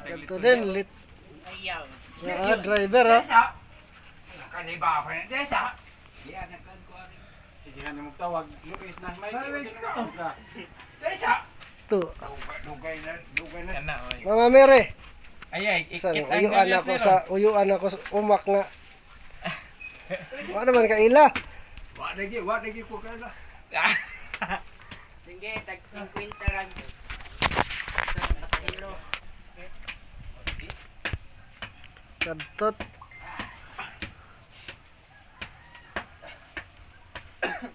Ito din, lit. Ayaw. Driver ha. Nakaliba ako ng desa. Sige na magtawag. Luis na may ka. Desa. Ito. Dugay na. Kana oy. Mama Mere. Ayay, Uyuan ako sa umak nga. Ano naman ka ila? Wa lagi ko kala. Sige, tag 50 lang. Sa kilo. Kadtot.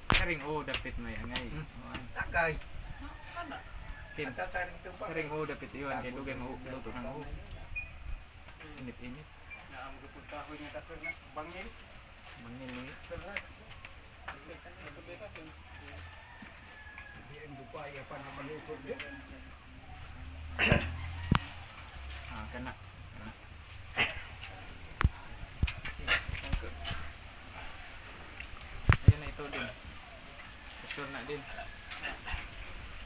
Karing dapit mo yan ngay. Tagay. Kim. Tataring to ba? Karing dapit yun. Kaya dugay mo luto ng init-init. Naamgupod ka ko niya tatlo na bangil. Mangin mo Diyan dupaya pa na malusog din. kana. Ayun na ito din. Ito na din.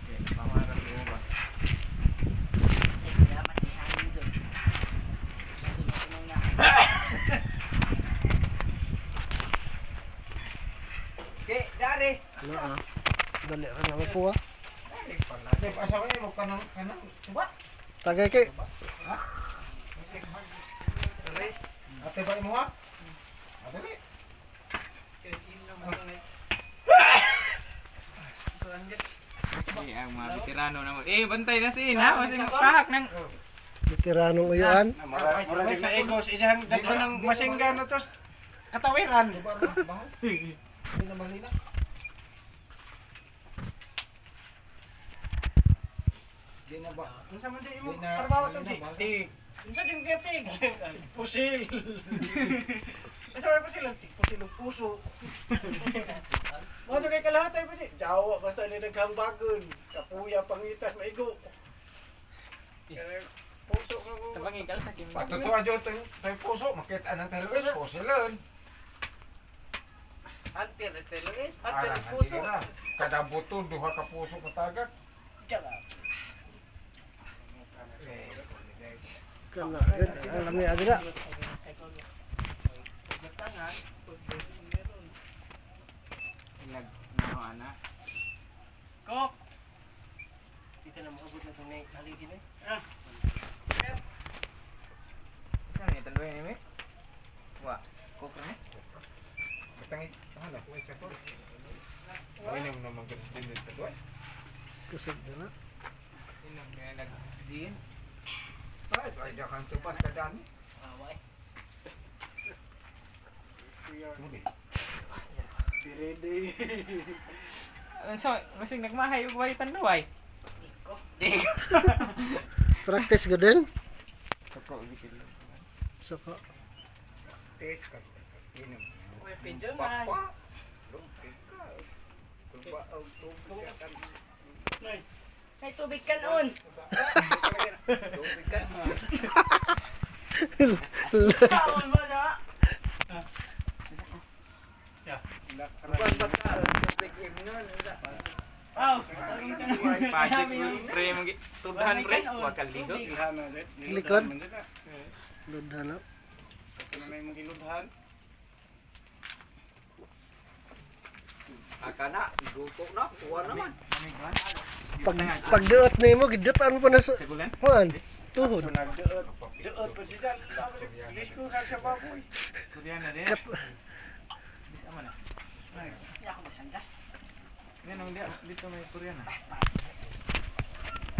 Okay, pamaharan mo ba? Okay, dari. Ano ah? Dali ka na po ah. Dari pala. Dep asa ko mo kanang ba? Tagay kay. Ha? Dari. Ate ba mo ha? Adali. Ang mga veterano naman. Bantay na si ha. Kasi magpahak ng... Veteranong uyuan. Mura din na egos isang dadto ng masinggan na tos katawiran. Hindi na malina. Di na ba? Unsa man di imo Di na- trabaho di to na si ba? tig. Unsa jung tig? Pusil. Asa ba pusil? Pusil og puso. Mo to kay kalahatay pa di. Jawa basta ni daghang bagon. Kapuya pangitas maigo. Puso ka mo. Tabangin ka sa kim. Patutuan dyan tayo puso. Makita ng television. Pusilon. Hunter, Luis. Arang puso. Kada buto, duha ka puso katagak. Kana alam niya adila. Ana. Kok. Dito na maabot na to ni haligi ni. Saan ni tanduay ni mi? Wa. Kok ni. Katangit. Ano? Kuha siya ko. Huwag na mo naman ganun din dito doon. Kusog na. Inom kaya nagdiin. Ay, dakan tupas ka dami. Away. Muli. Direde. So, masing nagmahay ug way tanduay. Iko. Practice ka din. Sako bikin. Saka. Tes ka. Inom. Oy, pinjo man. Papa. Lumpig ka. Tuba ang tubig ka. Nay. Kay tubig kanon. Tubig ka. Kaon mo na. Bukan bakal tubig imnon. Aw. Pajak pre magi tudahan pre wakal ligo. Likod. Ludhan na. Ano may magiludhan? Akana, gutok na. Kuha naman. Pag duot nimo gidutan pa na sa Segulan. kuan. Tuhod. Nagdeot. Deot pa siya. Ilis ko ka sa baboy. Kudian na din. Kat Bisa man na. Ay, ako masanggas. Yan ang dia dito may Korean na.